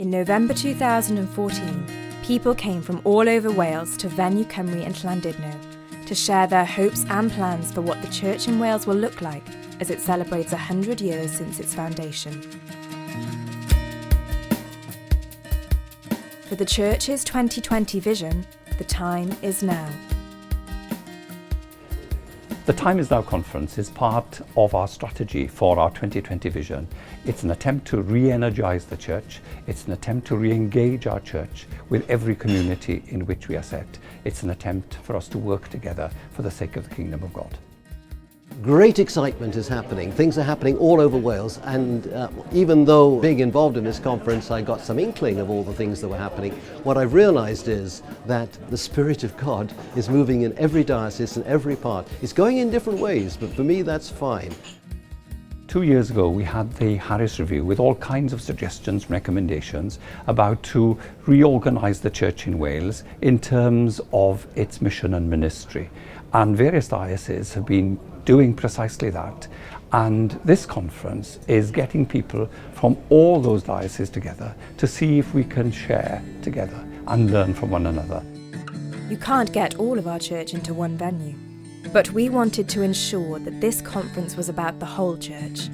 In November 2014, people came from all over Wales to Fenyw Cymru in Llandudno to share their hopes and plans for what the church in Wales will look like as it celebrates 100 years since its foundation. For the church's 2020 vision, the time is now. The Time is Now conference is part of our strategy for our 2020 vision. It's an attempt to re-energize the church. It's an attempt to re-engage our church with every community in which we are set. It's an attempt for us to work together for the sake of the kingdom of God. Great excitement is happening. Things are happening all over Wales, and even though being involved in this conference I got some inkling of all the things that were happening, what I've realized is that the Spirit of God is moving in every diocese and every part. It's going in different ways, but for me that's fine. 2 years ago we had the Harris Review with all kinds of suggestions and recommendations about to reorganise the church in Wales in terms of its mission and ministry, and various dioceses have been doing precisely that, and this conference is getting people from all those dioceses together to see if we can share together and learn from one another. You can't get all of our church into one venue, but we wanted to ensure that this conference was about the whole church.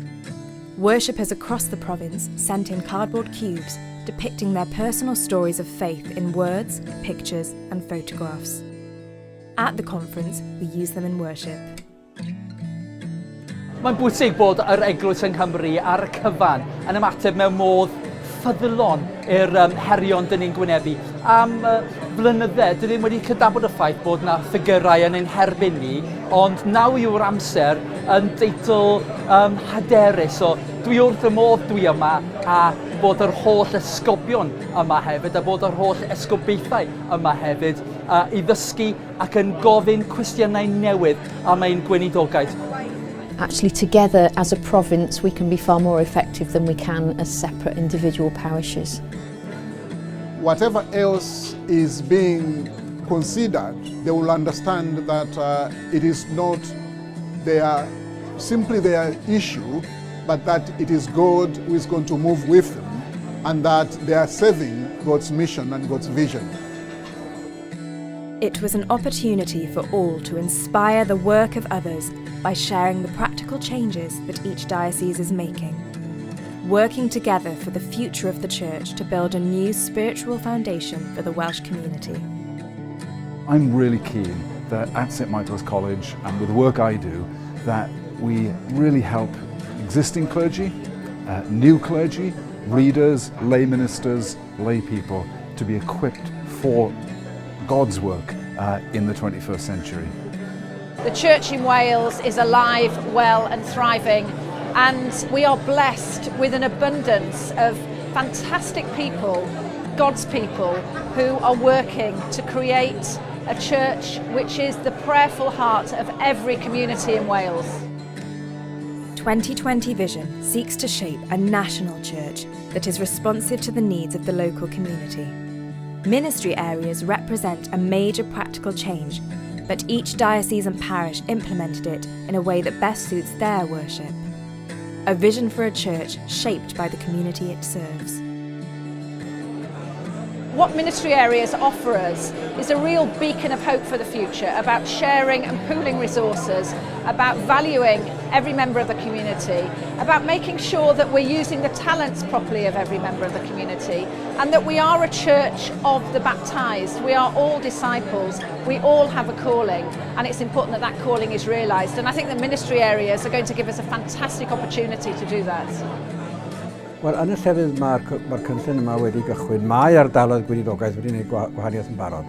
Worshippers across the province sent in cardboard cubes depicting their personal stories of faith in words, pictures and photographs. At the conference, we use them in worship. Mae'n bwysig bod yr Eglwys yng Nghymru ar y cyfan yn ymateb mewn modd ffyddlon i'r herion dyn ni'n gwynebu. Am flynydde, dyn ni wedi cydnabod y ffaith bod yna ffigurau yn ein herbyn ni, ond naw yw'r amser yn deitl hyderus. So dwi wrth y modd dwi yma a bod yr holl esgobion yma hefyd, a bod yr holl esgobaethau yma hefyd i ddysgu ac yn gofyn cwestiynau newydd am ein gweinidogaeth. Actually, together as a province, we can be far more effective than we can as separate individual parishes. Whatever else is being considered, they will understand that it is not simply their issue, but that it is God who is going to move with them, and that they are serving God's mission and God's vision. It was an opportunity for all to inspire the work of others by sharing the practical changes that each diocese is making, working together for the future of the church to build a new spiritual foundation for the Welsh community. I'm really keen that at St Michael's College and with the work I do, that we really help existing clergy, new clergy, readers, lay ministers, lay people to be equipped for God's work in the 21st century. The church in Wales is alive, well and thriving, and we are blessed with an abundance of fantastic people, God's people, who are working to create a church which is the prayerful heart of every community in Wales. 2020 Vision seeks to shape a national church that is responsive to the needs of the local community. Ministry areas represent a major practical change, but each diocese and parish implemented it in a way that best suits their worship. A vision for a church shaped by the community it serves. What ministry areas offer us is a real beacon of hope for the future, about sharing and pooling resources, about valuing every member of the community, about making sure that we're using the talents properly of every member of the community, and that we are a church of the baptised. We are all disciples, we all have a calling, and it's important that that calling is realised. And I think the ministry areas are going to give us a fantastic opportunity to do that. Wel, yn y llefydd mae'r cynllun yma wedi gychwyn, mae ardaloedd gweinidogaeth wedi gwneud gwahaniaeth yn barod.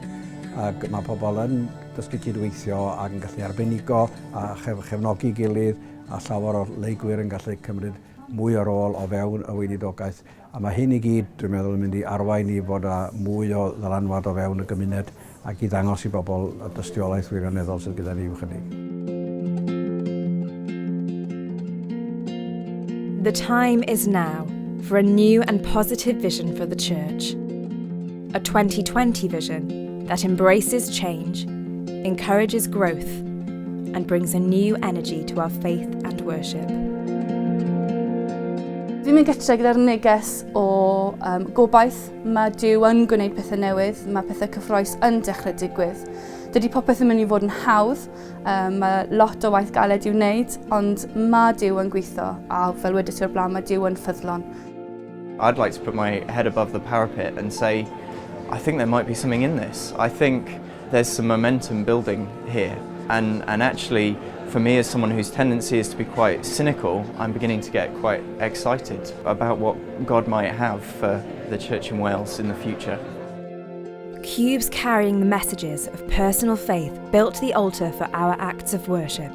Ac mae pobl yn dysgu cydweithio ac yn gallu arbenigo a chefnogi gilydd, a llawer o leigwyr yn gallu cymryd mwy o rôl o fewn y weinidogaeth. A mae hyn i gyd, dwi'n meddwl, yn mynd i arwain i bod mwy o ddylanwad o fewn y gymuned ac i ddangos i bobl y dystiolaeth wirioneddol sydd gyda ni i'w chynnig. The time is now for a new and positive vision for the church. A 2020 vision that embraces change, encourages growth, and brings a new energy to our faith and worship. Fi'n mynd gytre gyda'r neges o gobaith. Mae Duw yn gwneud pethau newydd, mae pethau cyffroes yn dechrau digwydd. Dydy popeth yn mynd i fod yn hawdd, mae lot o waith galed i'w wneud, ond mae Duw yn gweithio, a fel wedi ti o'r blaen, mae Duw yn ffyddlon. I'd like to put my head above the parapet and say, I think there might be something in this. I think there's some momentum building here, and actually, for me as someone whose tendency is to be quite cynical, I'm beginning to get quite excited about what God might have for the Church in Wales in the future. Cubes carrying the messages of personal faith built the altar for our acts of worship.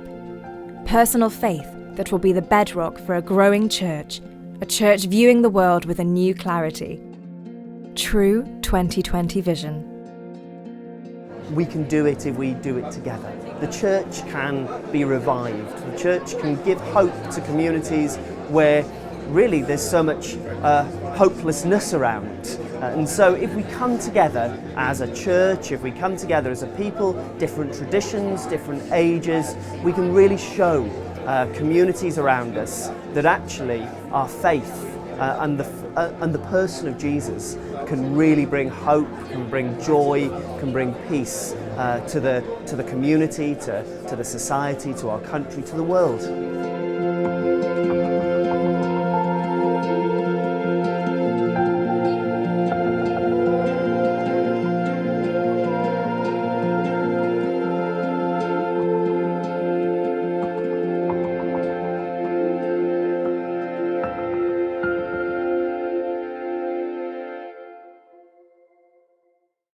Personal faith that will be the bedrock for a growing church, a church viewing the world with a new clarity. True 2020 vision. We can do it if we do it together. The church can be revived. The church can give hope to communities where really there's so much hopelessness around. And so if we come together as a church, if we come together as a people, different traditions, different ages, we can really show communities around us that actually our faith and the person of Jesus can really bring hope, can bring joy, can bring peace to the community, to the society, to our country, to the world.